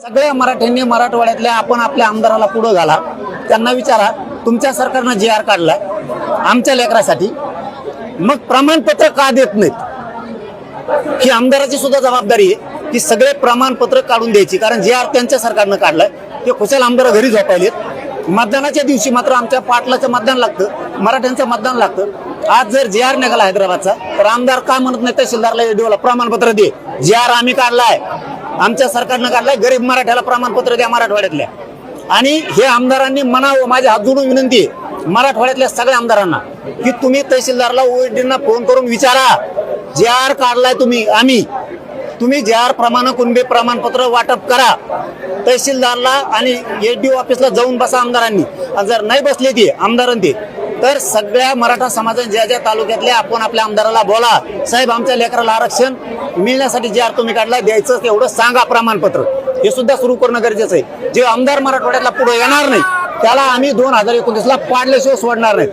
सगळ्या मराठ्यांनी मराठवाड्यातल्या आपण आपल्या आमदाराला पुढे घाला, त्यांना विचारा तुमच्या सरकारनं JR काढलाय आमच्या लेकरासाठी, मग प्रमाणपत्र का देत नाहीत? ही आमदाराची सुद्धा जबाबदारी आहे की सगळे प्रमाणपत्र काढून द्यायची, कारण JR त्यांच्या सरकारनं काढलाय ते खुशाल आमदार घरी झोपायलेत। मतदानाच्या दिवशी मात्र आमच्या पाटलाचं मतदान लागतं, मराठ्यांचं मतदान लागतं। आज जर JR निघाला हैदराबादचा तर आमदार का म्हणत नाही तहसीलदारला EDOला प्रमाणपत्र दे, JR आम्ही काढलाय, आमच्या सरकारनं काढलाय, गरीब मराठ्याला प्रमाणपत्र द्या मराठवाड्यातल्या। आणि हे आमदारांनी म्हणावं, माझ्या हात जोडून विनंती आहे मराठवाड्यातल्या सगळ्या आमदारांना की तुम्ही तहसीलदारला OEDना फोन करून विचारा, JR काढलाय तुम्ही JR प्रमाणे कुणबी प्रमाणपत्र वाटप करा तहसीलदारला आणि EDO ऑफिसला जाऊन बसा आमदारांनी। जर नाही बसले ते आमदारांनी तर सगळ्या मराठा समाजाने ज्या ज्या तालुक्यातल्या आपण आपल्या आमदाराला बोला, साहेब आमच्या लेकराला आरक्षण मिळण्यासाठी JR तुम्ही काढला, द्यायचं तेवढं सांगा प्रमाणपत्र, हे सुद्धा सुरू करणं गरजेचं आहे। जे आमदार मराठवाड्यातला पुढे येणार नाही त्याला आम्ही 2029ला पाडल्याशिवाय सोडणार नाही।